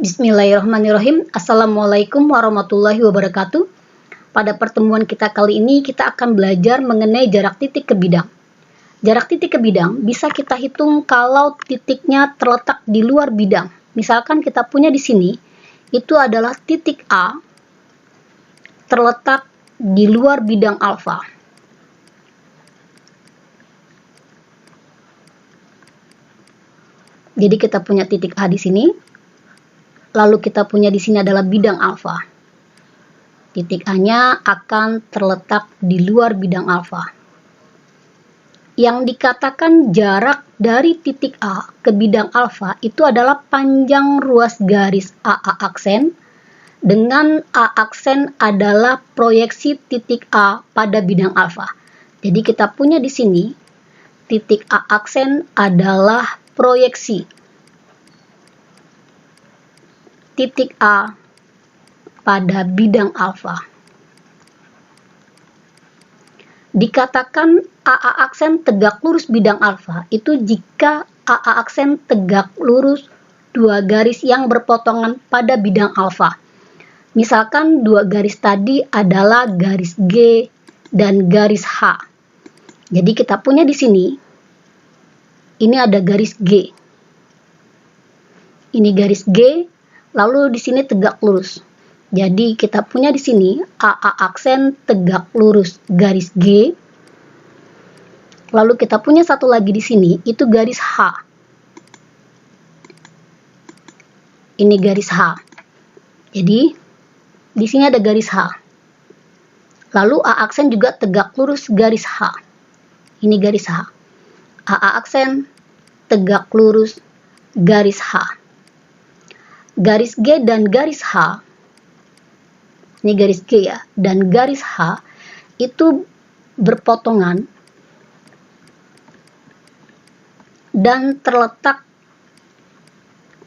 Bismillahirrahmanirrahim. Assalamualaikum warahmatullahi wabarakatuh. Pada pertemuan kita kali ini kita akan belajar mengenai jarak titik ke bidang. Jarak titik ke bidang bisa kita hitung kalau titiknya terletak di luar bidang. Misalkan kita punya di sini, itu adalah titik A terletak di luar bidang alfa. Jadi kita punya titik A di sini. Lalu kita punya di sini adalah bidang alfa. Titik A-nya akan terletak di luar bidang alfa. Yang dikatakan jarak dari titik A ke bidang alfa itu adalah panjang ruas garis AA aksen, dengan A aksen adalah proyeksi titik A pada bidang alfa. Jadi kita punya di sini titik A aksen adalah proyeksi titik A pada bidang alfa. Dikatakan AA aksen tegak lurus bidang alfa itu jika AA aksen tegak lurus dua garis yang berpotongan pada bidang alfa. Misalkan dua garis tadi adalah garis G dan garis H. Jadi kita punya di sini, ini ada garis G. Ini garis G. Lalu di sini tegak lurus. Jadi kita punya di sini AA aksen tegak lurus garis G. Lalu kita punya satu lagi di sini itu garis H. Ini garis H. Jadi di sini ada garis H. Lalu A aksen juga tegak lurus garis H. Ini garis H. AA aksen tegak lurus garis H. Garis G dan garis H, ini garis G ya, dan garis H itu berpotongan dan terletak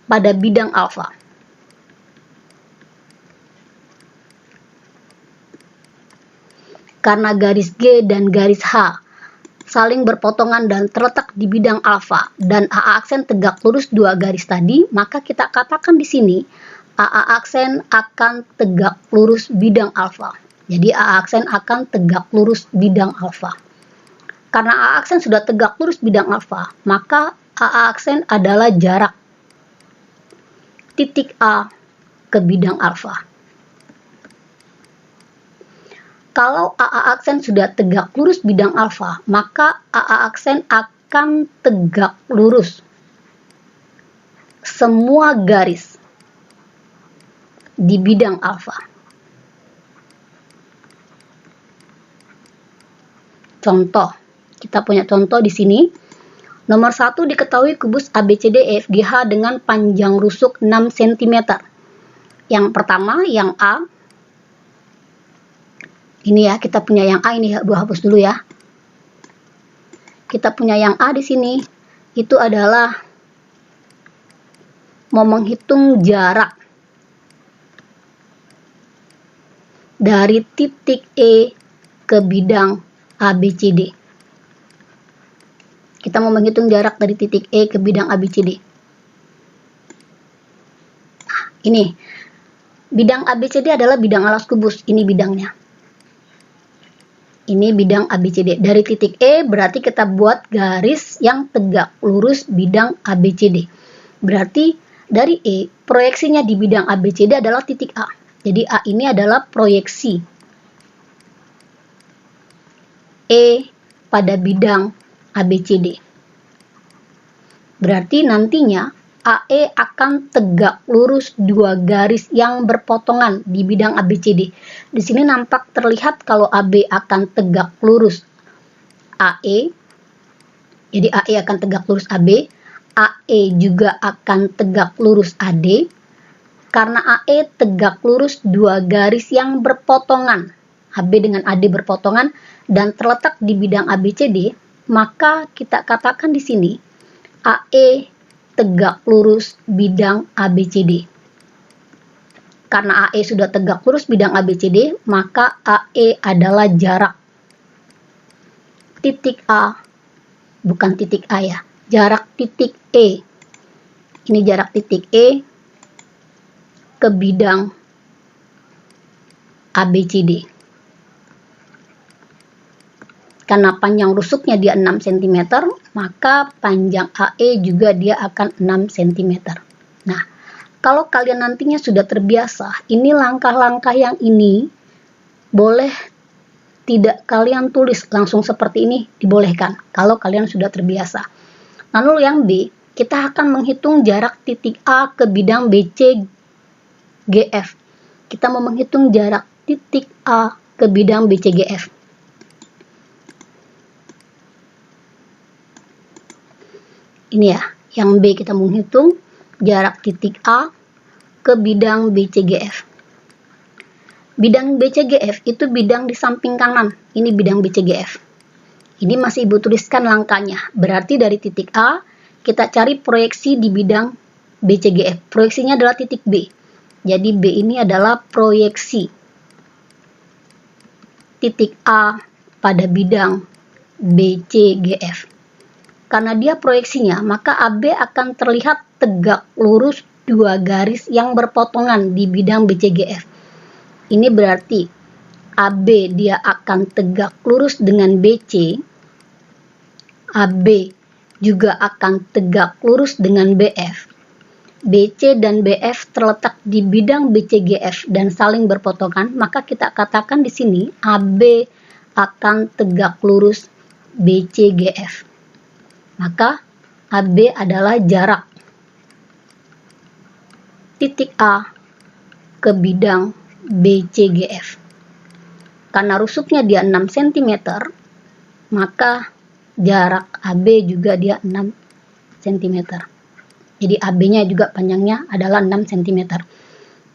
pada bidang alfa. Karena garis G dan garis H saling berpotongan dan terletak di bidang alfa dan AA aksen tegak lurus dua garis tadi, maka kita katakan di sini AA aksen akan tegak lurus bidang alfa. Jadi AA aksen akan tegak lurus bidang alfa. Karena AA aksen sudah tegak lurus bidang alfa, maka AA aksen adalah jarak titik A ke bidang alfa. Kalau AA aksen sudah tegak lurus bidang alfa, maka AA aksen akan tegak lurus semua garis di bidang alfa. Contoh, kita punya contoh di sini. Nomor 1 diketahui kubus ABCD EFGH dengan panjang rusuk 6 cm. Yang pertama, yang A. Ini ya, kita punya yang A ini, gua hapus dulu ya. Kita punya yang A di sini. Itu adalah mau menghitung jarak dari titik E ke bidang ABCD. Kita mau menghitung jarak dari titik E ke bidang ABCD. Nah, ini. Bidang ABCD adalah bidang alas kubus. Ini bidangnya. Ini bidang ABCD. Dari titik E berarti kita buat garis yang tegak lurus bidang ABCD. Berarti dari E, proyeksinya di bidang ABCD adalah titik A. Jadi A ini adalah proyeksi E pada bidang ABCD. Berarti nantinya AE akan tegak lurus dua garis yang berpotongan di bidang ABCD. Di sini nampak terlihat kalau AB akan tegak lurus AE. Jadi AE akan tegak lurus AB. AE juga akan tegak lurus AD. Karena AE tegak lurus dua garis yang berpotongan. AB dengan AD berpotongan dan terletak di bidang ABCD, maka kita katakan di sini AE tegak lurus bidang ABCD. Karena AE sudah tegak lurus bidang ABCD, maka AE adalah jarak titik A, bukan titik A ya, jarak titik E. Ini jarak titik E ke bidang ABCD. Karena panjang rusuknya dia 6 cm, maka panjang AE juga dia akan 6 cm. Nah, kalau kalian nantinya sudah terbiasa, ini langkah-langkah yang ini boleh tidak kalian tulis langsung seperti ini, dibolehkan kalau kalian sudah terbiasa. Lalu yang B, kita akan menghitung jarak titik A ke bidang BC GF. Kita mau menghitung jarak titik A ke bidang BC GF. Ini ya, yang B kita menghitung jarak titik A ke bidang BCGF. Bidang BCGF itu bidang di samping kanan. Ini bidang BCGF. Ini masih Ibu tuliskan langkahnya. Berarti dari titik A, kita cari proyeksi di bidang BCGF. Proyeksinya adalah titik B. Jadi B ini adalah proyeksi titik A pada bidang BCGF. Karena dia proyeksinya, maka AB akan terlihat tegak lurus dua garis yang berpotongan di bidang BCGF. Ini berarti AB dia akan tegak lurus dengan BC, AB juga akan tegak lurus dengan BF. BC dan BF terletak di bidang BCGF dan saling berpotongan, maka kita katakan di sini AB akan tegak lurus BCGF. Maka AB adalah jarak titik A ke bidang BCGF. Karena rusuknya dia 6 cm, maka jarak AB juga dia 6 cm. Jadi AB-nya juga panjangnya adalah 6 cm.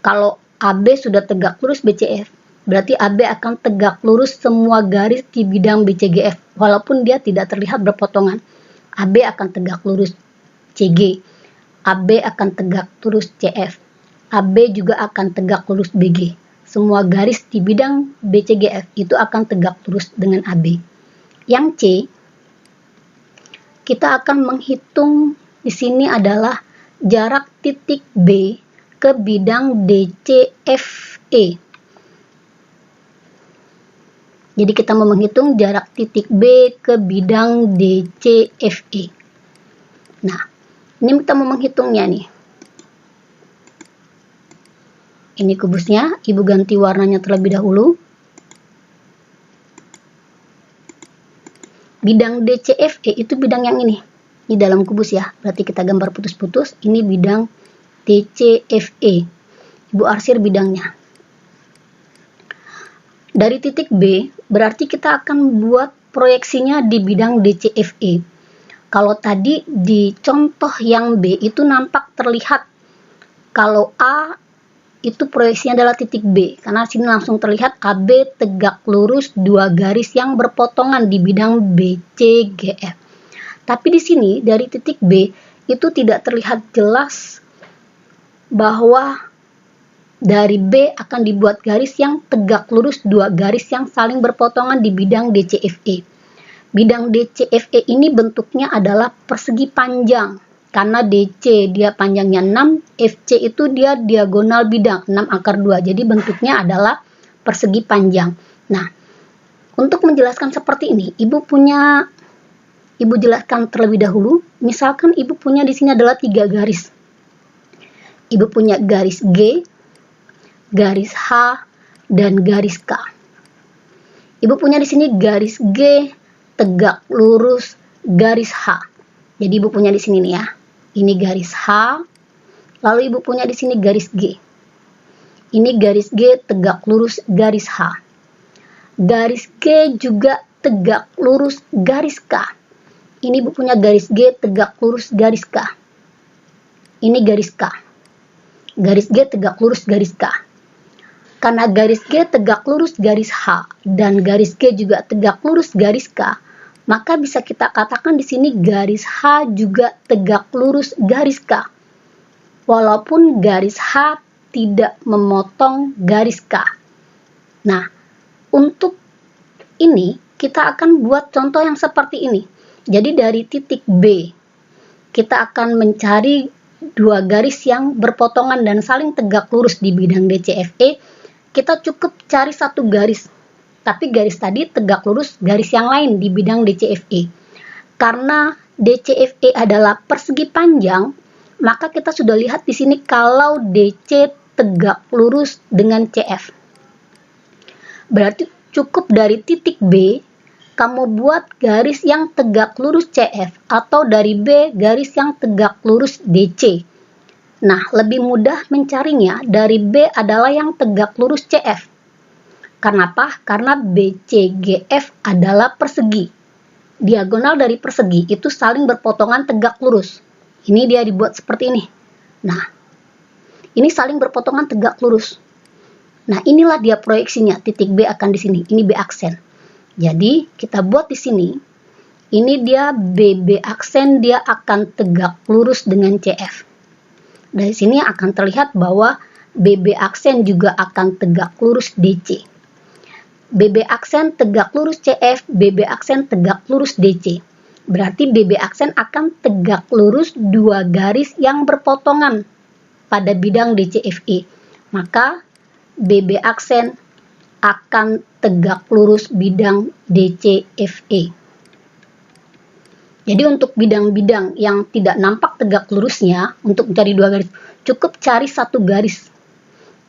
Kalau AB sudah tegak lurus BCF, berarti AB akan tegak lurus semua garis di bidang BCGF, walaupun dia tidak terlihat berpotongan. AB akan tegak lurus CG, AB akan tegak lurus CF, AB juga akan tegak lurus BG. Semua garis di bidang BCGF itu akan tegak lurus dengan AB. Yang C, kita akan menghitung di sini adalah jarak titik B ke bidang DCFE. Jadi kita mau menghitung jarak titik B ke bidang DCFE. Nah, ini kita mau menghitungnya nih. Ini kubusnya, Ibu ganti warnanya terlebih dahulu. Bidang DCFE itu bidang yang ini. Di dalam kubus ya, berarti kita gambar putus-putus. Ini bidang DCFE. Ibu arsir bidangnya. Dari titik B, berarti kita akan buat proyeksinya di bidang DCFE. Kalau tadi di contoh yang B itu nampak terlihat kalau A itu proyeksinya adalah titik B. Karena sini langsung terlihat AB tegak lurus dua garis yang berpotongan di bidang BCGF. Tapi di sini dari titik B itu tidak terlihat jelas bahwa dari B akan dibuat garis yang tegak lurus dua garis yang saling berpotongan di bidang DCFE. Bidang DCFE ini bentuknya adalah persegi panjang. Karena DC dia panjangnya 6, FC itu dia diagonal bidang 6/2. Jadi bentuknya adalah persegi panjang. Nah, untuk menjelaskan seperti ini, Ibu jelaskan terlebih dahulu. Misalkan Ibu punya di sini adalah 3 garis. Ibu punya garis G, garis H, dan garis K. Ibu punya di sini garis G tegak lurus garis H. Jadi Ibu punya di sini nih ya. Ini garis H. Lalu Ibu punya di sini garis G. Ini garis G tegak lurus garis H. Garis G juga tegak lurus garis K. Ini Ibu punya garis G tegak lurus garis K. Ini garis K. Garis G tegak lurus garis K. Karena garis G tegak lurus garis H dan garis G juga tegak lurus garis K, maka bisa kita katakan di sini garis H juga tegak lurus garis K. Walaupun garis H tidak memotong garis K. Nah, untuk ini kita akan buat contoh yang seperti ini. Jadi dari titik B, kita akan mencari dua garis yang berpotongan dan saling tegak lurus di bidang DCFE, kita cukup cari satu garis. Tapi garis tadi tegak lurus garis yang lain di bidang DCFE. Karena DCFE adalah persegi panjang, maka kita sudah lihat di sini kalau DC tegak lurus dengan CF. Berarti cukup dari titik B, kamu buat garis yang tegak lurus CF, atau dari B garis yang tegak lurus DC. Nah, lebih mudah mencarinya dari B adalah yang tegak lurus CF. Kenapa? Karena BCGF adalah persegi. Diagonal dari persegi itu saling berpotongan tegak lurus. Ini dia dibuat seperti ini. Nah, ini saling berpotongan tegak lurus. Nah, inilah dia proyeksinya. Titik B akan di sini. Ini B aksen. Jadi, kita buat di sini, ini dia BB aksen, dia akan tegak lurus dengan CF. Dari sini akan terlihat bahwa BB aksen juga akan tegak lurus DC. BB aksen tegak lurus CF, BB aksen tegak lurus DC. Berarti BB aksen akan tegak lurus dua garis yang berpotongan pada bidang DCFE. Maka, BB aksen akan tegak lurus bidang DCFE. Jadi untuk bidang-bidang yang tidak nampak tegak lurusnya, untuk mencari dua garis, cukup cari satu garis.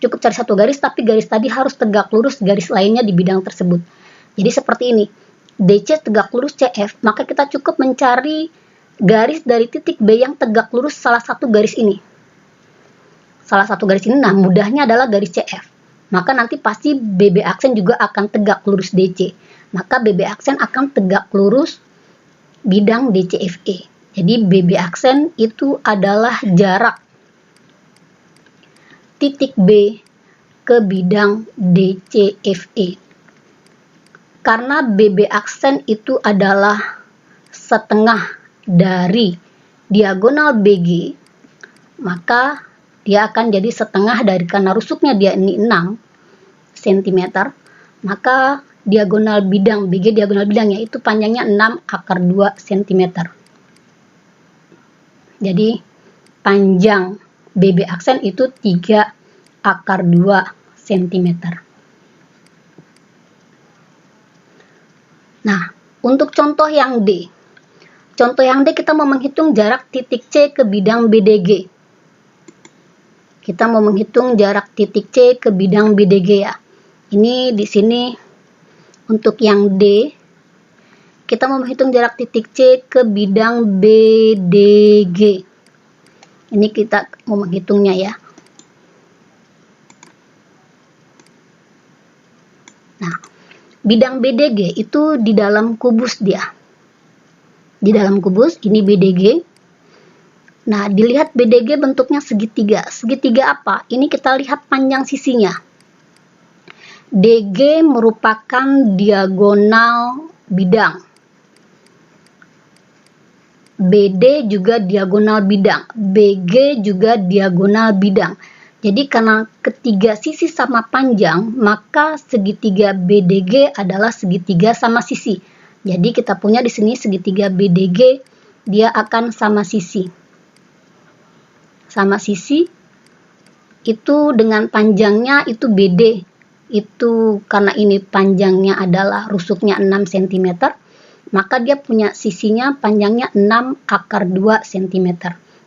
Cukup cari satu garis, tapi garis tadi harus tegak lurus garis lainnya di bidang tersebut. Jadi seperti ini, DC tegak lurus CF, maka kita cukup mencari garis dari titik B yang tegak lurus salah satu garis ini. Salah satu garis ini, nah mudahnya adalah garis CF. Maka nanti pasti BB aksen juga akan tegak lurus DC. Maka BB aksen akan tegak lurus bidang DCFE. Jadi BB aksen itu adalah jarak titik B ke bidang DCFE. Karena BB aksen itu adalah setengah dari diagonal BG, maka dia akan jadi setengah dari, karena rusuknya dia ini 6 cm, maka diagonal bidang BG, diagonal bidangnya itu panjangnya 6 akar 2 cm. Jadi panjang BB aksen itu 3 akar 2 cm. Nah, untuk contoh yang D. Contoh yang D kita mau menghitung jarak titik C ke bidang BDG. Kita mau menghitung jarak titik C ke bidang BDG ya. Ini di sini untuk yang D, kita mau menghitung jarak titik C ke bidang BDG. Ini kita mau menghitungnya ya. Nah, bidang BDG itu di dalam kubus dia. Di dalam kubus, ini BDG. Nah, dilihat BDG bentuknya segitiga. Segitiga apa? Ini kita lihat panjang sisinya. DG merupakan diagonal bidang. BD juga diagonal bidang. BG juga diagonal bidang. Jadi karena ketiga sisi sama panjang, maka segitiga BDG adalah segitiga sama sisi. Jadi kita punya di sini segitiga BDG, dia akan sama sisi. Sama sisi itu dengan panjangnya itu BD, itu karena ini panjangnya adalah rusuknya 6 cm, maka dia punya sisinya panjangnya 6 akar 2 cm.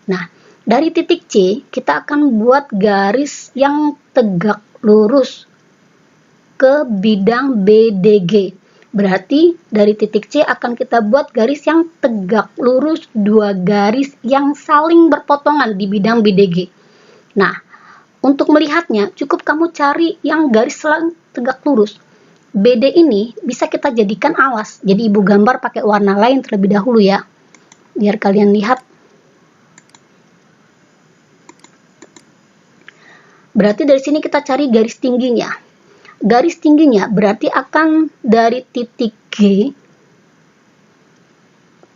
Nah, dari titik C kita akan buat garis yang tegak lurus ke bidang BDG. Berarti dari titik C akan kita buat garis yang tegak lurus, dua garis yang saling berpotongan di bidang BDG. Nah, untuk melihatnya cukup kamu cari yang garis saling tegak lurus. BD ini bisa kita jadikan alas. Jadi ibu gambar pakai warna lain terlebih dahulu ya, biar kalian lihat. Berarti dari sini kita cari garis tingginya. Garis tingginya berarti akan dari titik G.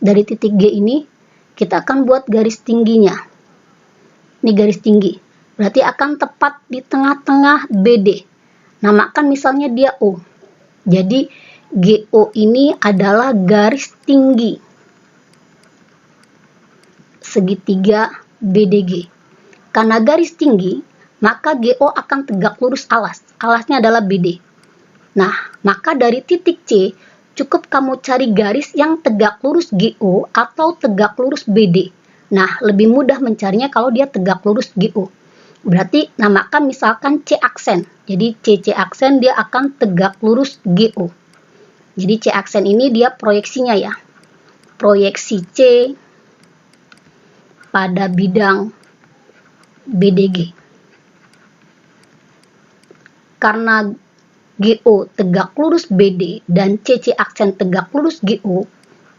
Dari titik G ini kita akan buat garis tingginya. Ini garis tinggi. Berarti akan tepat di tengah-tengah BD. Namakan misalnya dia O. Jadi GO ini adalah garis tinggi segitiga BDG. Karena garis tinggi, maka GO akan tegak lurus alas. Alasnya adalah BD. Nah, maka dari titik C, cukup kamu cari garis yang tegak lurus GO atau tegak lurus BD. Nah, lebih mudah mencarinya kalau dia tegak lurus GO. Berarti namakan misalkan C aksen. Jadi C aksen dia akan tegak lurus GO. Jadi C aksen ini dia proyeksinya ya. Proyeksi C pada bidang BDG. Karena GO tegak lurus BD dan CC aksen tegak lurus GO,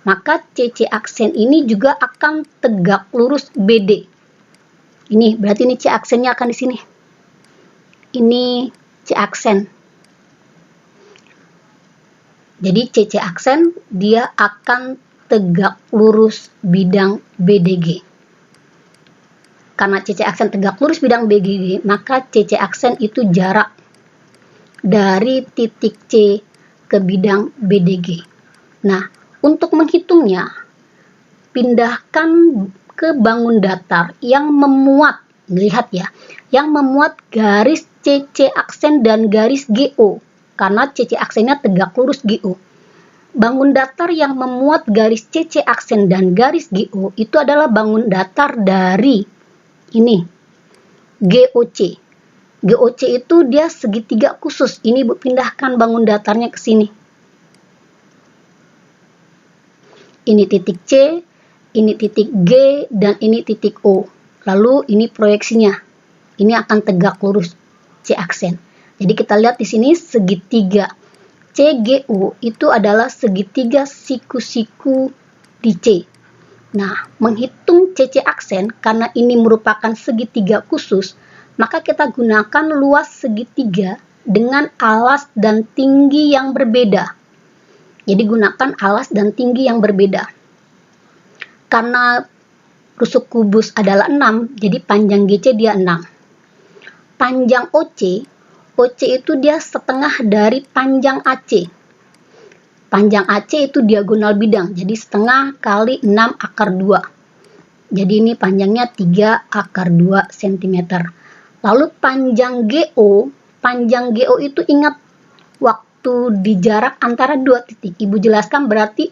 maka CC aksen ini juga akan tegak lurus BD. Ini berarti ini C aksennya akan di sini. Ini C aksen. Jadi CC aksen dia akan tegak lurus bidang BDG. Karena CC aksen tegak lurus bidang BDG, maka CC aksen itu jarak dari titik C ke bidang BDG. Nah, untuk menghitungnya, pindahkan ke bangun datar yang memuat, lihat ya, yang memuat garis CC aksen dan garis GO, karena CC aksennya tegak lurus GO. Bangun datar yang memuat garis CC aksen dan garis GO itu adalah bangun datar dari ini, GOC. GOC itu dia segitiga khusus. Ini Ibu pindahkan bangun datarnya ke sini. Ini titik C, ini titik G, dan ini titik O. Lalu ini proyeksinya. Ini akan tegak lurus C aksen. Jadi kita lihat di sini segitiga CGO itu adalah segitiga siku-siku di C. Nah, menghitung CC aksen karena ini merupakan segitiga khusus, maka kita gunakan luas segitiga dengan alas dan tinggi yang berbeda. Jadi gunakan alas dan tinggi yang berbeda. Karena rusuk kubus adalah 6, jadi panjang GC dia 6. Panjang OC itu dia setengah dari panjang AC. Panjang AC itu diagonal bidang, jadi setengah kali 6 akar 2. Jadi ini panjangnya 3 akar 2 cm. Lalu panjang GO itu ingat waktu di jarak antara dua titik. Ibu jelaskan berarti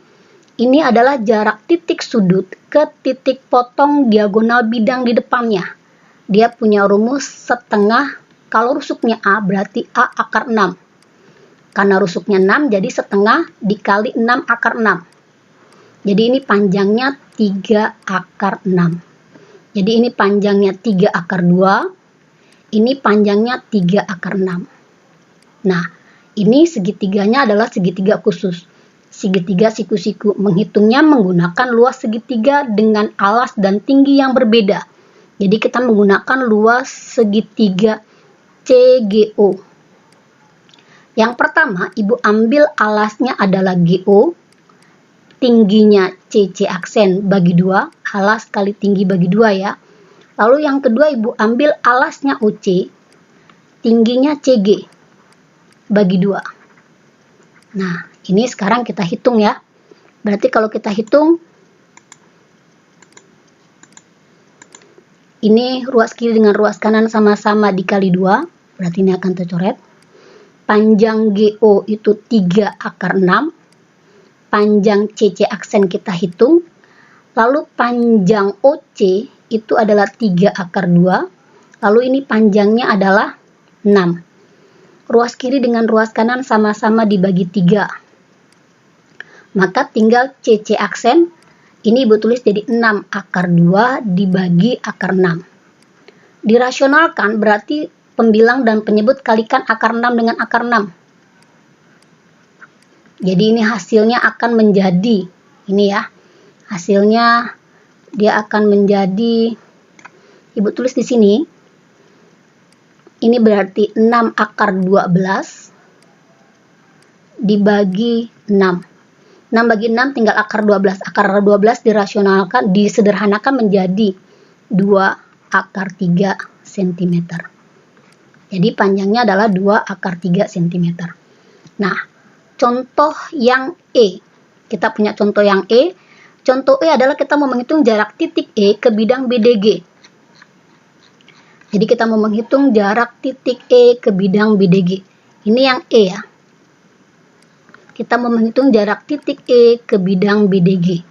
ini adalah jarak titik sudut ke titik potong diagonal bidang di depannya. Dia punya rumus setengah, kalau rusuknya A berarti A akar 6. Karena rusuknya 6 jadi setengah dikali 6 akar 6. Jadi ini panjangnya 3 akar 6. Jadi ini panjangnya 3 akar 2. Ini panjangnya 3 akar 6. Nah, ini segitiganya adalah segitiga khusus. Segitiga siku-siku. Menghitungnya menggunakan luas segitiga dengan alas dan tinggi yang berbeda. Jadi kita menggunakan luas segitiga CGO. Yang pertama, Ibu ambil alasnya adalah GO. Tingginya CC aksen bagi 2. Alas kali tinggi bagi 2 ya. Lalu yang kedua Ibu ambil alasnya OC, tingginya CG, bagi 2. Nah, ini sekarang kita hitung ya. Berarti kalau kita hitung, ini ruas kiri dengan ruas kanan sama-sama dikali 2, berarti ini akan tercoret. Panjang GO itu 3 akar 6, panjang CC aksen kita hitung, lalu panjang OC itu adalah 3 akar 2, lalu ini panjangnya adalah 6. Ruas kiri dengan ruas kanan sama-sama dibagi 3. Maka tinggal CC aksen, ini Ibu tulis jadi 6 akar 2 dibagi akar 6. Dirasionalkan berarti pembilang dan penyebut kalikan akar 6 dengan akar 6. Jadi ini hasilnya akan menjadi, ini ya, hasilnya dia akan menjadi, Ibu tulis di sini, ini berarti 6 akar 12 dibagi 6. 6 bagi 6 tinggal akar 12. Akar 12 dirasionalkan, disederhanakan menjadi 2 akar 3 cm. Jadi panjangnya adalah 2 akar 3 cm. Nah, contoh yang E. Kita punya contoh yang E. Contoh E adalah kita mau menghitung jarak titik E ke bidang BDG. Jadi kita mau menghitung jarak titik E ke bidang BDG. Ini yang E ya. Kita mau menghitung jarak titik E ke bidang BDG.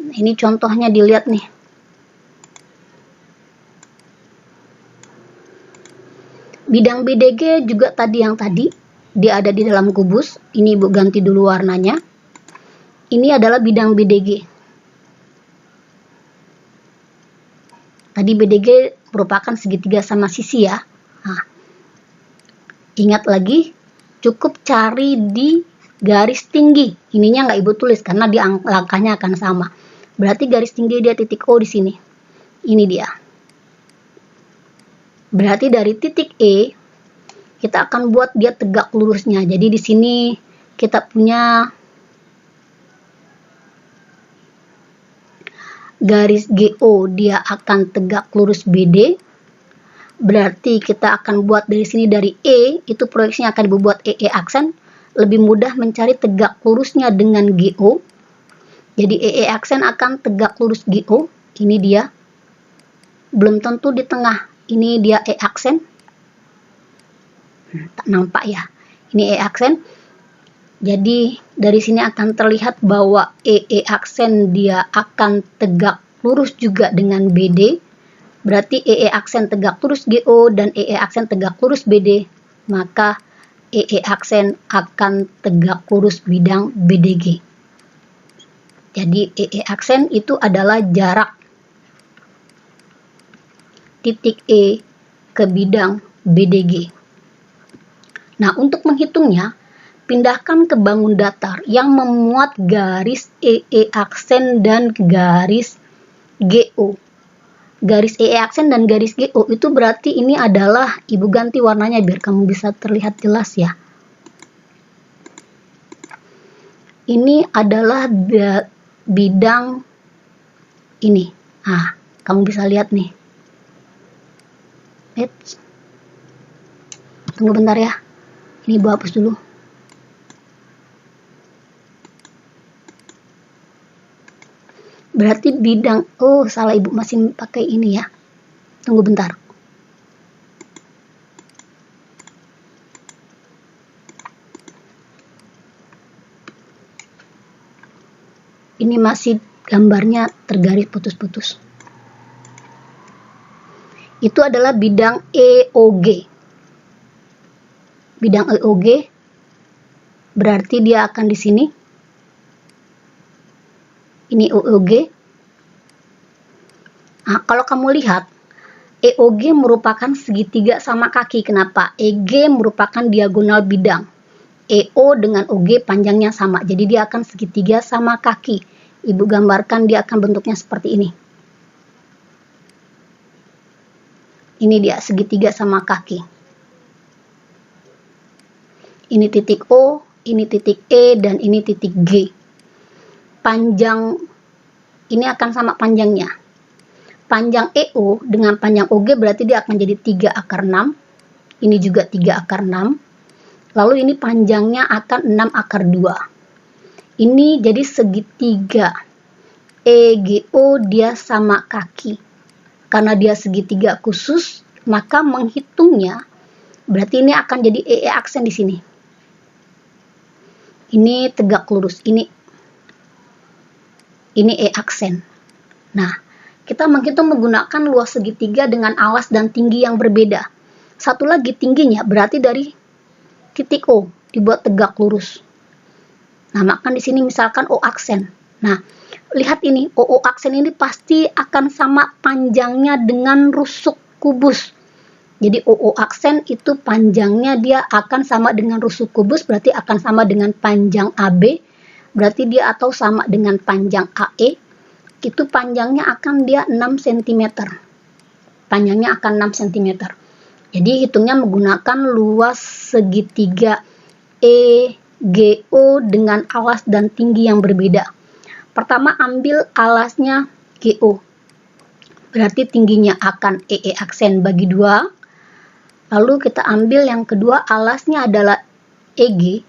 Nah, ini contohnya dilihat nih. Bidang BDG juga yang tadi, dia ada di dalam kubus. Ini Ibu ganti dulu warnanya. Ini adalah bidang BDG. Tadi BDG merupakan segitiga sama sisi ya. Nah, ingat lagi, cukup cari di garis tinggi. Ininya nggak Ibu tulis karena di langkahnya akan sama. Berarti garis tinggi dia titik O di sini. Ini dia. Berarti dari titik E, kita akan buat dia tegak lurusnya. Jadi di sini kita punya garis GO, dia akan tegak lurus BD. Berarti kita akan buat dari sini, dari E, itu proyeksinya akan dibuat EE aksen. Lebih mudah mencari tegak lurusnya dengan GO. Jadi EE aksen akan tegak lurus GO. Ini dia. Belum tentu di tengah. Ini dia E aksen. Tak nampak ya. Ini E aksen. Jadi dari sini akan terlihat bahwa EE aksen dia akan tegak lurus juga dengan BD. Berarti EE aksen tegak lurus GO dan EE aksen tegak lurus BD. Maka EE aksen akan tegak lurus bidang BDG. Jadi EE aksen itu adalah jarak titik E ke bidang BDG. Nah, untuk menghitungnya, pindahkan ke bangun datar yang memuat garis EE aksen dan garis GO. Garis EE aksen dan garis GO itu berarti ini adalah, Ibu ganti warnanya biar kamu bisa terlihat jelas ya. Ini adalah bidang ini. Nah, kamu bisa lihat nih. Tunggu bentar ya. Ini Ibu hapus dulu. Berarti bidang, oh salah Ibu masih pakai ini ya. Tunggu bentar. Ini masih gambarnya tergaris putus-putus. Itu adalah bidang EOG. Bidang EOG berarti dia akan di sini. Ini EOG. Nah, kalau kamu lihat, EOG merupakan segitiga sama kaki. Kenapa? EG merupakan diagonal bidang. EO dengan OG panjangnya sama. Jadi dia akan segitiga sama kaki. Ibu gambarkan dia akan bentuknya seperti ini. Ini dia segitiga sama kaki. Ini titik O, ini titik E, dan ini titik G. Panjang ini akan sama panjangnya. Panjang EO dengan panjang OG berarti dia akan jadi 3 akar 6. Ini juga 3 akar 6. Lalu ini panjangnya akan 6 akar 2. Ini jadi segitiga. EGO dia sama kaki. Karena dia segitiga khusus, maka menghitungnya berarti ini akan jadi EE aksen di sini. Ini tegak lurus, ini E aksen. Nah, kita menghitung menggunakan luas segitiga dengan alas dan tinggi yang berbeda. Satu lagi tingginya berarti dari titik O dibuat tegak lurus. Nah, maka di sini misalkan O aksen. Nah, lihat ini, OO aksen ini pasti akan sama panjangnya dengan rusuk kubus. Jadi OO aksen itu panjangnya dia akan sama dengan rusuk kubus, berarti akan sama dengan panjang AB, berarti dia atau sama dengan panjang AE, itu panjangnya akan dia 6 cm. Panjangnya akan 6 cm. Jadi hitungnya menggunakan luas segitiga EGO dengan alas dan tinggi yang berbeda. Pertama ambil alasnya GO. Berarti tingginya akan EE aksen bagi 2. Lalu kita ambil yang kedua alasnya adalah EG.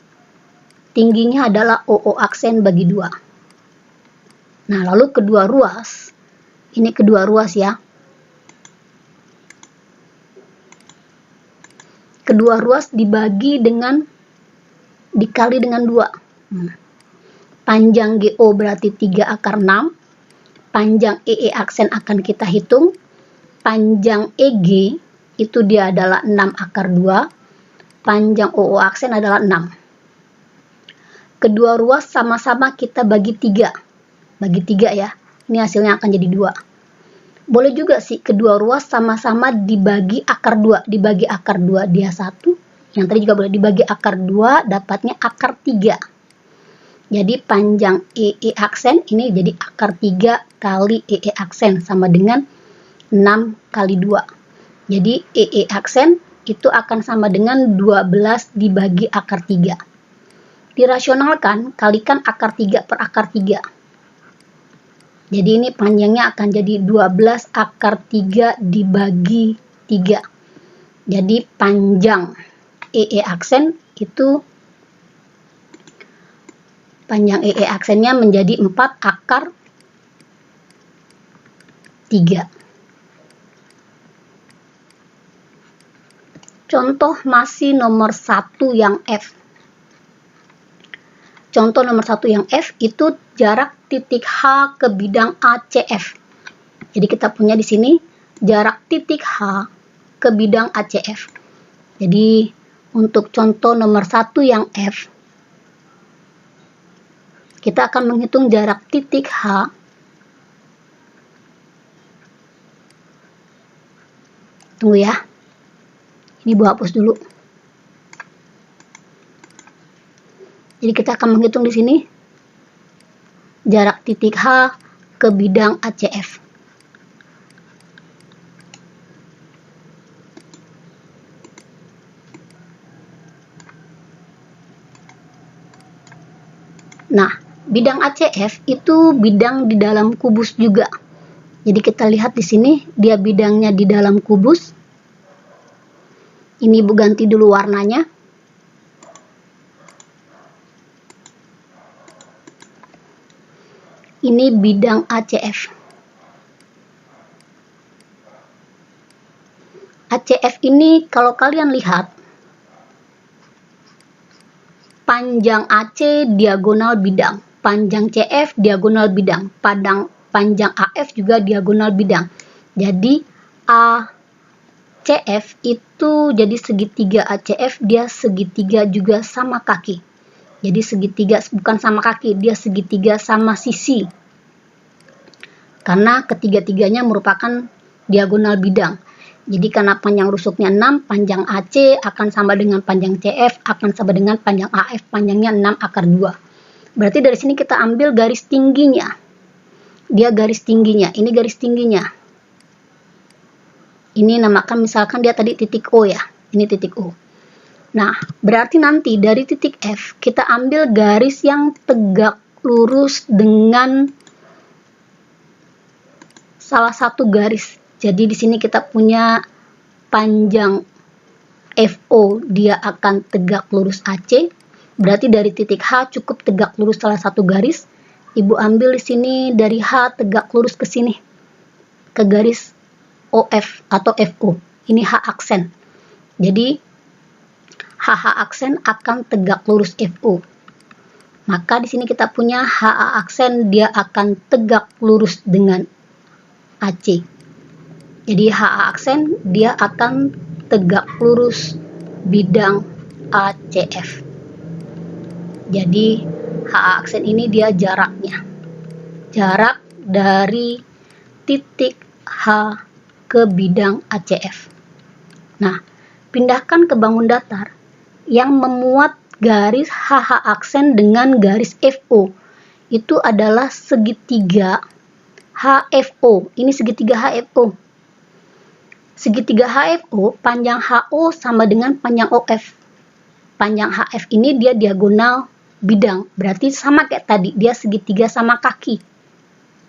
Tingginya adalah OO aksen bagi 2. Nah, lalu kedua ruas. Ini kedua ruas ya. kedua ruas dikali dengan 2. Panjang GO berarti 3 akar 6. Panjang EE aksen akan kita hitung. Panjang EG itu dia adalah 6 akar 2. Panjang OO aksen adalah 6. Kedua ruas sama-sama kita bagi 3. Bagi 3 ya. Ini hasilnya akan jadi 2. Boleh juga sih kedua ruas sama-sama dibagi akar 2. Dibagi akar 2 dia 1. Yang tadi juga boleh dibagi akar 2, dapatnya akar 3. Jadi panjang EE aksen ini jadi akar 3 kali EE aksen sama dengan 6 kali 2. Jadi EE aksen itu akan sama dengan 12 dibagi akar 3. Dirasionalkan, kalikan akar 3 per akar 3. Jadi ini panjangnya akan jadi 12 akar 3 dibagi 3. Jadi panjang EE aksen itu panjang EE aksennya menjadi 4 akar 3. Contoh masih nomor 1 yang F. Contoh nomor 1 yang F itu jarak titik H ke bidang ACF. Jadi kita punya di sini jarak titik H ke bidang ACF. Jadi untuk contoh nomor 1 yang F, kita akan menghitung jarak titik H tunggu ya. Ini Bu hapus dulu. Jadi kita akan menghitung di sini jarak titik H ke bidang ACF. Nah, bidang ACF itu bidang di dalam kubus juga. Jadi kita lihat di sini dia bidangnya di dalam kubus. Ini Bu ganti dulu warnanya. Ini bidang ACF. ACF ini kalau kalian lihat, panjang AC diagonal bidang, panjang CF diagonal bidang, panjang AF juga diagonal bidang. Jadi ACF itu jadi segitiga ACF, dia segitiga juga sama kaki. Jadi segitiga bukan sama kaki, dia segitiga sama sisi. Karena ketiga-tiganya merupakan diagonal bidang. Jadi karena panjang rusuknya 6, panjang AC akan sama dengan panjang CF, akan sama dengan panjang AF, panjangnya 6 akar 2. Berarti dari sini kita ambil garis tingginya. Dia garis tingginya, ini garis tingginya. Ini namakan misalkan dia tadi titik O ya, ini titik O. Nah, berarti nanti dari titik F kita ambil garis yang tegak lurus dengan salah satu garis. Jadi di sini kita punya panjang FO, dia akan tegak lurus AC. Berarti dari titik H cukup tegak lurus salah satu garis. Ibu ambil di sini dari H tegak lurus ke sini, ke garis OF atau FO. Ini H aksen. Jadi HH aksen akan tegak lurus FO. Maka di sini kita punya HA aksen, dia akan tegak lurus dengan AC. Jadi HA aksen dia akan tegak lurus bidang ACF. Jadi HA aksen ini dia jaraknya. Jarak dari titik H ke bidang ACF. Nah, pindahkan ke bangun datar yang memuat garis HH aksen dengan garis FO. Itu adalah segitiga HFO. Ini segitiga HFO. Segitiga HFO, panjang HO sama dengan panjang OF. Panjang HF ini dia diagonal bidang. Berarti sama kayak tadi, dia segitiga sama kaki.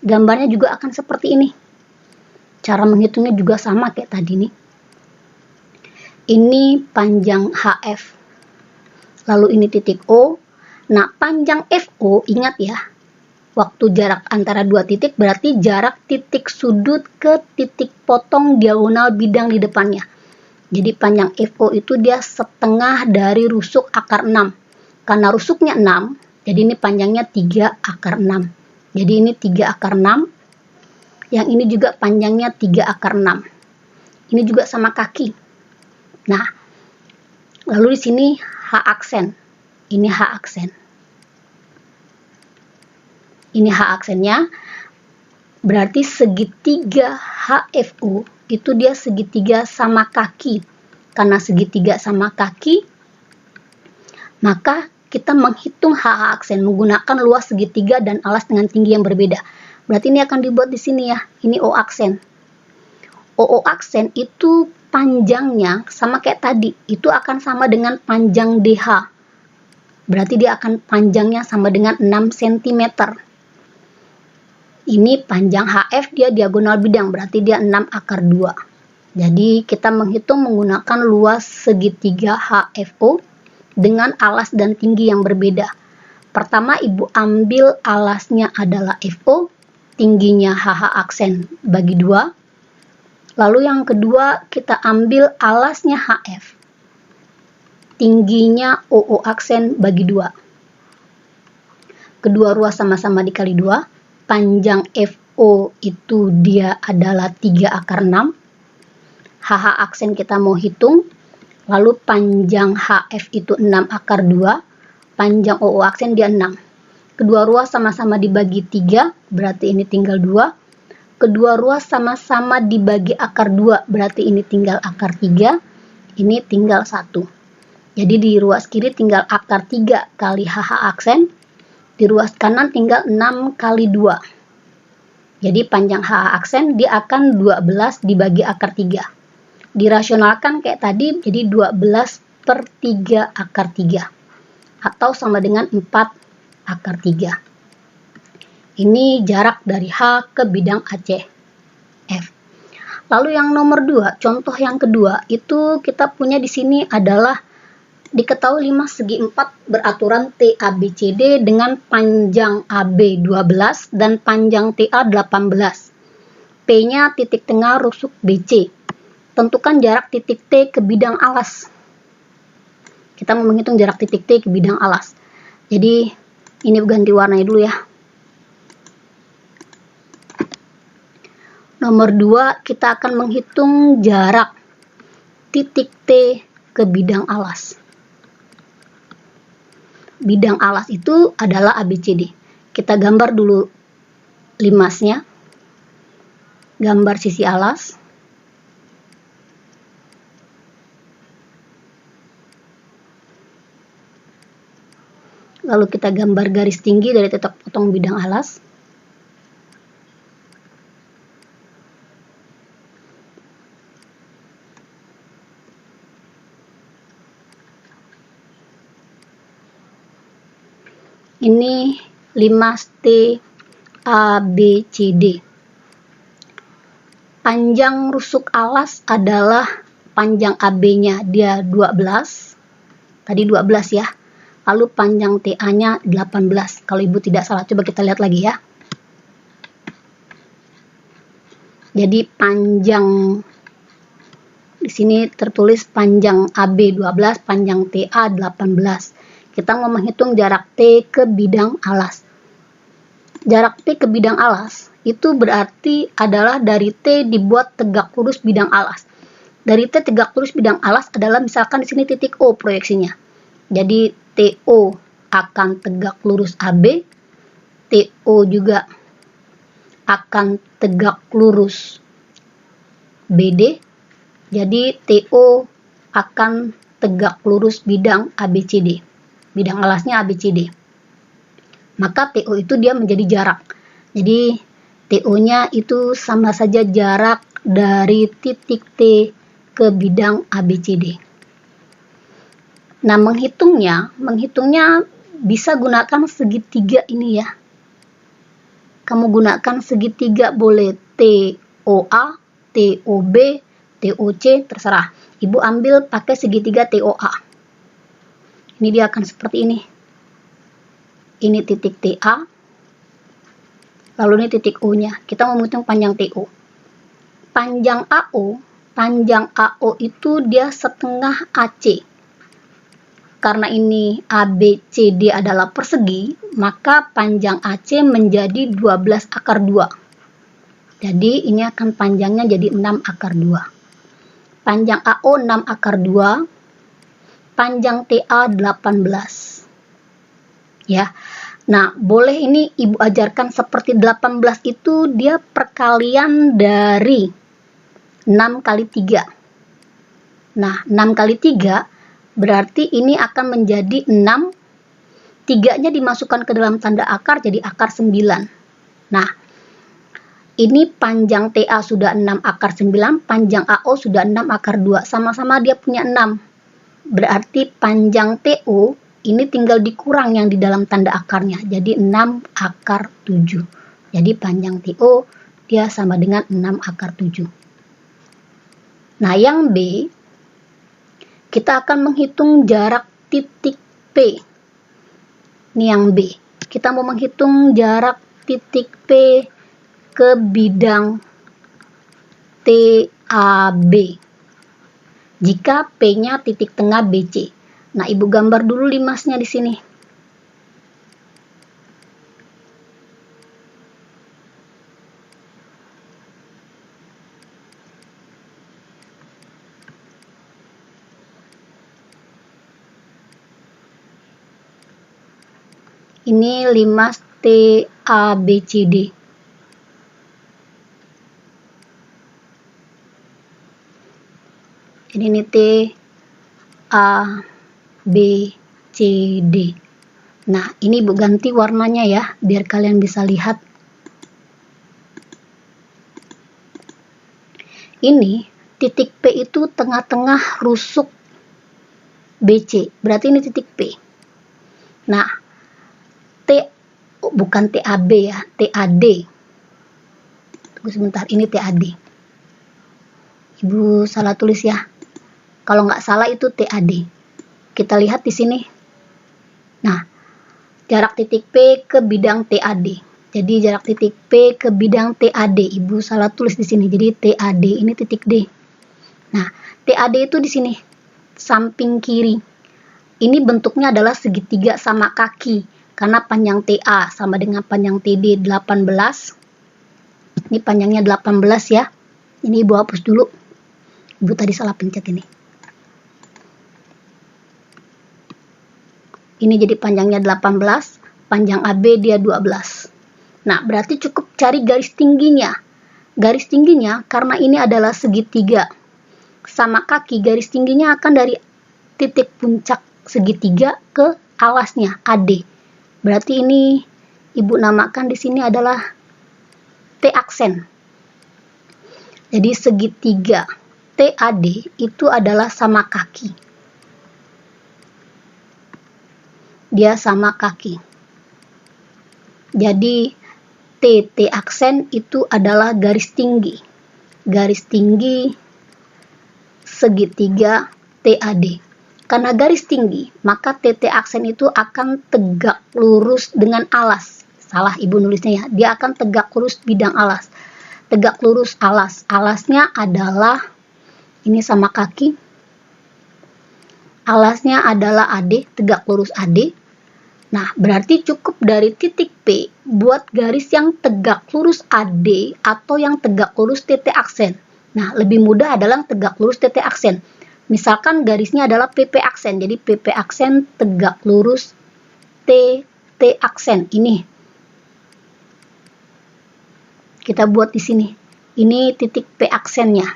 Gambarnya juga akan seperti ini. Cara menghitungnya juga sama kayak tadi nih. Ini panjang HF. Lalu ini titik O. Nah, panjang FO, ingat ya, waktu jarak antara dua titik berarti jarak titik sudut ke titik potong diagonal bidang di depannya. Jadi panjang FO itu dia setengah dari rusuk akar 6. Karena rusuknya 6, jadi ini panjangnya 3 akar 6. Jadi ini 3 akar 6. Yang ini juga panjangnya 3 akar 6. Ini juga sama kaki. Nah, lalu di sini H aksen. Ini H aksen. Ini H aksennya. Berarti segitiga HFO itu dia segitiga sama kaki. Karena segitiga sama kaki, maka kita menghitung H aksen menggunakan luas segitiga dan alas dengan tinggi yang berbeda. Berarti ini akan dibuat di sini ya. Ini O aksen. OO aksen itu panjangnya sama kayak tadi. Itu akan sama dengan panjang DH. Berarti dia akan panjangnya sama dengan 6 cm. Ini panjang HF dia diagonal bidang, berarti dia 6 akar 2. Jadi kita menghitung menggunakan luas segitiga HFO dengan alas dan tinggi yang berbeda. Pertama, Ibu ambil alasnya adalah FO, tingginya HH aksen bagi 2. Lalu yang kedua, kita ambil alasnya HF, tingginya OO aksen bagi 2. Kedua ruas sama-sama dikali 2. Panjang FO itu dia adalah 3 akar 6. HH aksen kita mau hitung. Lalu panjang HF itu 6 akar 2. Panjang OO aksen dia 6. Kedua ruas sama-sama dibagi 3. Berarti ini tinggal 2. Kedua ruas sama-sama dibagi akar 2. Berarti ini tinggal akar 3. Ini tinggal 1. Jadi di ruas kiri tinggal akar 3 kali HH aksen. Di ruas kanan tinggal 6 kali 2. Jadi panjang HH aksen dia akan 12 dibagi akar 3. Dirasionalkan kayak tadi, jadi 12 per 3 akar 3. Atau sama dengan 4 akar 3. Ini jarak dari H ke bidang ACF. Lalu yang nomor 2, contoh yang kedua, itu kita punya di sini adalah diketahui 5 segi 4 beraturan TABCD dengan panjang AB 12 dan panjang TA 18. P-nya titik tengah rusuk BC. Tentukan jarak titik T ke bidang alas. Kita mau menghitung jarak titik T ke bidang alas. Jadi ini ganti warnanya dulu ya. Nomor 2, kita akan menghitung jarak titik T ke bidang alas. Bidang alas itu adalah ABCD. Kita gambar dulu limasnya. Gambar sisi alas. Lalu kita gambar garis tinggi dari titik potong bidang alas. Ini 5T ABCD. Panjang rusuk alas adalah panjang AB-nya dia 12. Tadi 12 ya. Lalu panjang TA-nya 18. Kalau Ibu tidak salah, coba kita lihat lagi ya. Jadi panjang di sini tertulis panjang AB 12, panjang TA 18. Kita mau menghitung jarak T ke bidang alas. Jarak T ke bidang alas itu berarti adalah dari T dibuat tegak lurus bidang alas. Dari T tegak lurus bidang alas adalah misalkan di sini titik O proyeksinya. Jadi TO akan tegak lurus AB, TO juga akan tegak lurus BD. Jadi TO akan tegak lurus bidang ABCD. Bidang alasnya ABCD. Maka TO itu dia menjadi jarak. Jadi TO-nya itu sama saja jarak dari titik T ke bidang ABCD. Nah, menghitungnya bisa gunakan segitiga ini ya. Kamu gunakan segitiga boleh TOA, TOB, TOC, terserah. Ibu ambil pakai segitiga TOA. Ini dia akan seperti ini. Ini titik TA. Lalu ini titik O-nya. Kita mau menghitung panjang TO. Panjang AO panjang AO itu dia setengah AC. Karena ini ABCD adalah persegi, maka panjang AC menjadi 12 akar 2. Jadi ini akan panjangnya jadi 6 akar 2. Panjang AO 6 akar 2, panjang TA 18. Ya. Nah, boleh ini Ibu ajarkan seperti 18 itu dia perkalian dari 6 kali 3. Nah, 6 kali 3 berarti ini akan menjadi 6. 3-nya dimasukkan ke dalam tanda akar jadi akar 9. Nah, ini panjang TA sudah 6 akar 9, panjang AO sudah 6 akar 2. Sama-sama dia punya 6. Berarti panjang TO ini tinggal dikurang yang di dalam tanda akarnya. Jadi 6 akar 7. Jadi panjang TO dia sama dengan 6 akar 7. Nah, yang B, kita akan menghitung jarak titik P. Ini yang B. Kita mau menghitung jarak titik P ke bidang TAB. Jika P-nya titik tengah BC. Nah, Ibu gambar dulu limasnya di sini. Ini limas TABCD. Ini TABCD. Nah, ini Ibu ganti warnanya ya, biar kalian bisa lihat. Ini titik P itu tengah-tengah rusuk BC, berarti ini titik P. Nah, bukan TAB ya, TAD. Tunggu sebentar, ini TAD. Ibu salah tulis ya. Kalau nggak salah itu TAD. Kita lihat di sini. Nah, jarak titik P ke bidang TAD. Jadi jarak titik P ke bidang TAD. Ibu salah tulis di sini. Jadi TAD ini titik D. Nah, TAD itu di sini, samping kiri. Ini bentuknya adalah segitiga sama kaki. Karena panjang TA sama dengan panjang TD 18. Ini panjangnya 18 ya. Ini Ibu hapus dulu. Ibu tadi salah pencet ini. Ini jadi panjangnya 18. Panjang AB dia 12. Nah, berarti cukup cari garis tingginya. Garis tingginya karena ini adalah segitiga sama kaki. Garis tingginya akan dari titik puncak segitiga ke alasnya AD. Berarti ini Ibu namakan di sini adalah T aksen. Jadi segitiga TAD itu adalah sama kaki. Dia sama kaki. Jadi TT aksen itu adalah garis tinggi. Garis tinggi segitiga TAD. Karena garis tinggi, maka TT aksen itu akan tegak lurus dengan alas. Salah Ibu nulisnya ya. Dia akan tegak lurus bidang alas. Tegak lurus alas. Alasnya adalah ini sama kaki. Alasnya adalah AD, tegak lurus AD. Nah, berarti cukup dari titik P buat garis yang tegak lurus AD atau yang tegak lurus TT aksen. Nah, lebih mudah adalah tegak lurus TT aksen. Misalkan garisnya adalah PP aksen, jadi PP aksen tegak lurus TT aksen. Ini kita buat di sini. Ini titik P aksennya.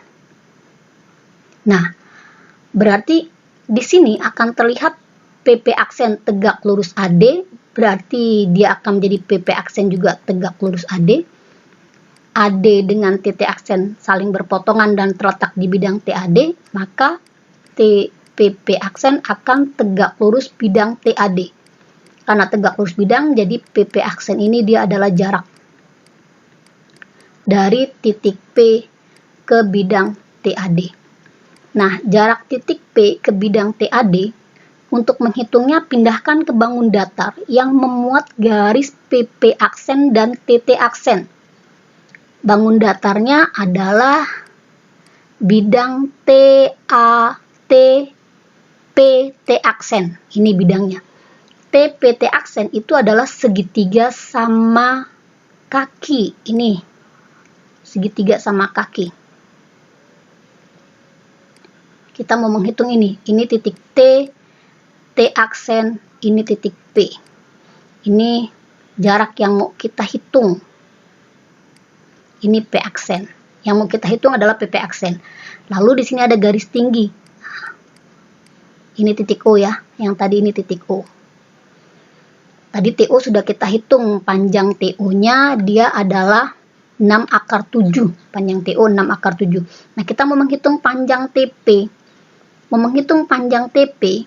Nah, berarti di sini akan terlihat PP aksen tegak lurus AD, berarti dia akan menjadi PP aksen juga tegak lurus AD. AD dengan TT aksen saling berpotongan dan terletak di bidang TAD, maka PP aksen akan tegak lurus bidang TAD. Karena tegak lurus bidang, jadi PP aksen ini dia adalah jarak dari titik P ke bidang TAD. Nah, jarak titik P ke bidang TAD, untuk menghitungnya pindahkan ke bangun datar yang memuat garis PP aksen dan TT aksen. Bangun datarnya adalah bidang T, A, T, P, T aksen. Ini bidangnya. T, P, T aksen itu adalah segitiga sama kaki. Ini segitiga sama kaki. Kita mau menghitung ini. Ini titik T, T aksen, ini titik P. Ini jarak yang mau kita hitung. Ini P aksen. Yang mau kita hitung adalah PP aksen. Lalu di sini ada garis tinggi. Ini titik O ya. Yang tadi ini titik O. Tadi TO sudah kita hitung. Panjang TO-nya dia adalah 6 akar 7. Panjang TO 6 akar 7. Nah, kita mau menghitung panjang TP. Mau menghitung panjang TP,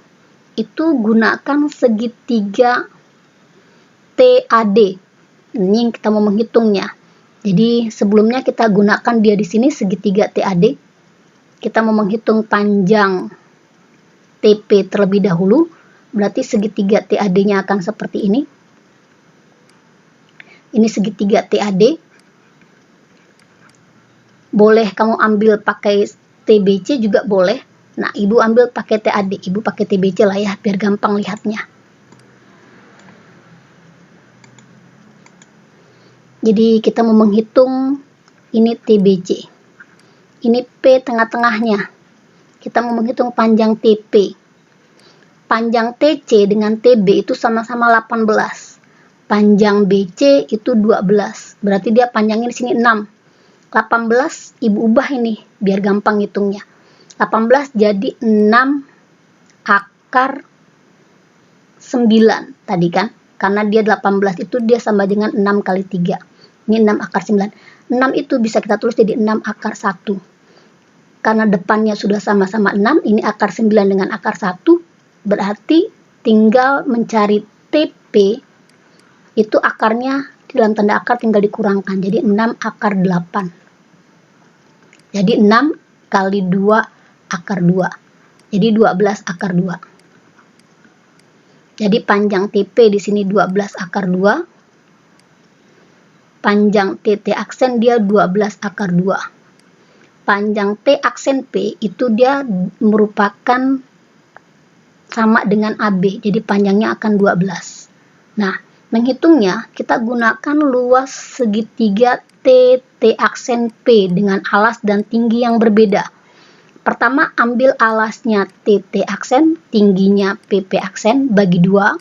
itu gunakan segitiga TAD. Ini yang kita mau menghitungnya. Jadi sebelumnya kita gunakan dia di sini segitiga TAD. Kita mau menghitung panjang TP terlebih dahulu. Berarti segitiga TAD-nya akan seperti ini. Ini segitiga TAD. Boleh kamu ambil pakai TBC juga boleh. Nah, ibu ambil pakai TAD, ibu pakai TBC lah ya, biar gampang lihatnya. Jadi kita mau menghitung ini TBC. Ini P tengah-tengahnya. Kita mau menghitung panjang TP. Panjang TC dengan TB itu sama-sama 18. Panjang BC itu 12. Berarti dia panjangnya di sini 6. 18 ibu ubah ini biar gampang hitungnya. 18 jadi 6 akar 9 tadi kan. Karena dia 18 itu dia sama dengan 6 kali 3. Ini 6 akar 9. 6 itu bisa kita tulis jadi 6 akar 1. Karena depannya sudah sama-sama 6, ini akar 9 dengan akar 1. Berarti tinggal mencari TP. Itu akarnya di dalam tanda akar tinggal dikurangkan. Jadi 6 akar 8. Jadi 6 kali 2 akar 2. Jadi 12 akar 2. Jadi panjang TP di sini 12 akar 2. Panjang TT aksen dia 12 akar 2. Panjang T aksen P itu dia merupakan sama dengan AB. Jadi panjangnya akan 12. Nah, menghitungnya kita gunakan luas segitiga TT aksen P dengan alas dan tinggi yang berbeda. Pertama, ambil alasnya TT aksen, tingginya PP aksen, bagi 2.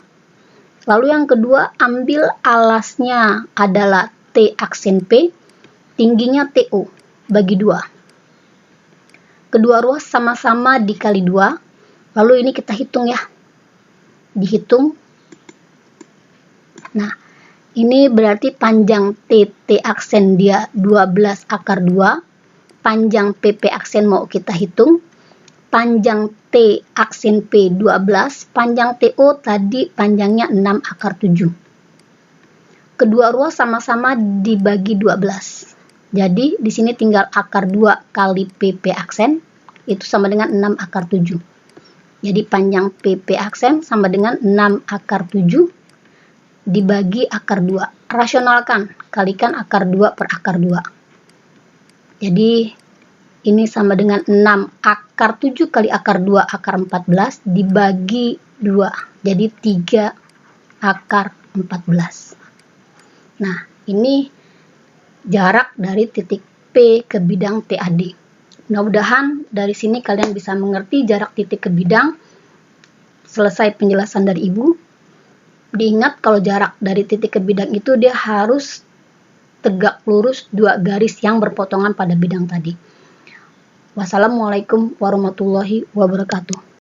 Lalu yang kedua, ambil alasnya adalah T aksen P, tingginya TO, bagi 2. Kedua ruas sama-sama dikali 2. Lalu ini kita hitung ya. Dihitung. Nah, ini berarti panjang TT aksen dia 12 akar 2. Panjang PP aksen mau kita hitung. Panjang T aksen P 12. Panjang TO tadi panjangnya 6 akar 7. Kedua ruas sama-sama dibagi 12. Jadi di sini tinggal akar 2 kali PP aksen. Itu sama dengan 6 akar 7. Jadi panjang PP aksen sama dengan 6 akar 7 dibagi akar 2. Rasionalkan, kalikan akar 2 per akar 2. Jadi ini sama dengan 6 akar 7 kali akar 2 akar 14 dibagi 2. Jadi 3 akar 14. Nah, ini jarak dari titik P ke bidang TAD. Mudah-mudahan dari sini kalian bisa mengerti jarak titik ke bidang. Selesai penjelasan dari Ibu. Diingat kalau jarak dari titik ke bidang itu dia harus tegak lurus 2 garis yang berpotongan pada bidang tadi. Wassalamualaikum warahmatullahi wabarakatuh.